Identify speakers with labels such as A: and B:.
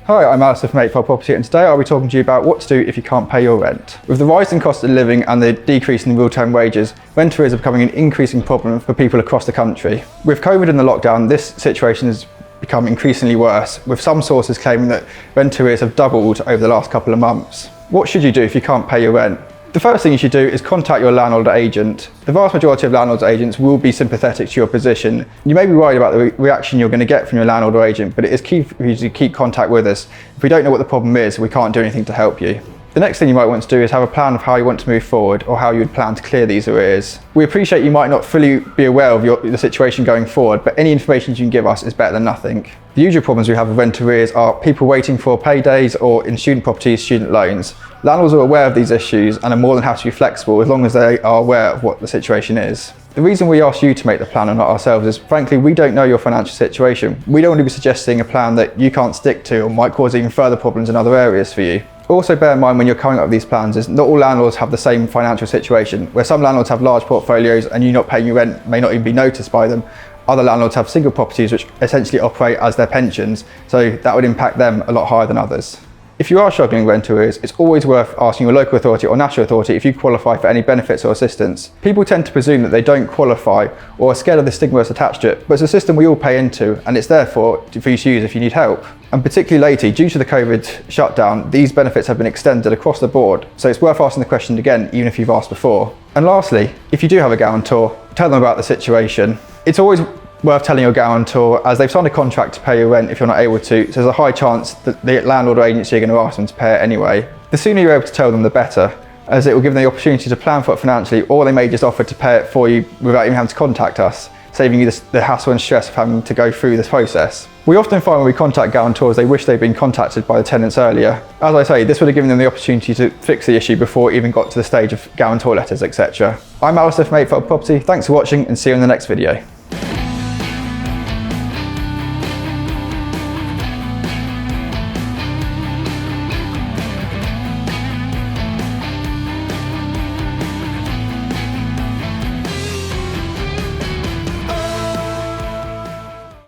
A: Hi, I'm Alistair from Eightfold Property, and today I'll be talking to you about what to do if you can't pay your rent. With the rising cost of living and the decrease in real-time wages, rent arrears are becoming an increasing problem for people across the country. With COVID and the lockdown, this situation has become increasingly worse, with some sources claiming that rent arrears have doubled over the last couple of months. What should you do if you can't pay your rent? The first thing you should do is contact your landlord agent. The vast majority of landlord agents will be sympathetic to your position. You may be worried about the reaction you're going to get from your landlord or agent, but it is key for you to keep contact with us. If we don't know what the problem is, we can't do anything to help you. The next thing you might want to do is have a plan of how you want to move forward or how you would plan to clear these arrears. We appreciate you might not fully be aware of the situation going forward, but any information you can give us is better than nothing. The usual problems we have with rent arrears are people waiting for paydays or in student properties, student loans. Landlords are aware of these issues and are more than happy to be flexible as long as they are aware of what the situation is. The reason we asked you to make the plan and not ourselves is, frankly, we don't know your financial situation. We don't want to be suggesting a plan that you can't stick to or might cause even further problems in other areas for you. Also bear in mind when you're coming up with these plans is not all landlords have the same financial situation. Where some landlords have large portfolios and you not paying your rent may not even be noticed by them. Other landlords have single properties which essentially operate as their pensions, so that would impact them a lot higher than others. If you are struggling with rent arrears, it's always worth asking your local authority or national authority if you qualify for any benefits or assistance. People tend to presume that they don't qualify or are scared of the stigma that's attached to it, but it's a system we all pay into and it's there for you to use if you need help. And particularly lately, due to the COVID shutdown, these benefits have been extended across the board, so it's worth asking the question again, even if you've asked before. And lastly, if you do have a guarantor, tell them about the situation. It's always worth telling your guarantor, as they've signed a contract to pay your rent if you're not able to, so there's a high chance that the landlord or agency are going to ask them to pay it anyway. The sooner you're able to tell them, the better, as it will give them the opportunity to plan for it financially, or they may just offer to pay it for you without even having to contact us, saving you the hassle and stress of having to go through this process. We often find when we contact guarantors, they wish they'd been contacted by the tenants earlier. As I say, this would have given them the opportunity to fix the issue before it even got to the stage of guarantor letters, etc. I'm Alistair from Eightfold Property. Thanks for watching and see you in the next video.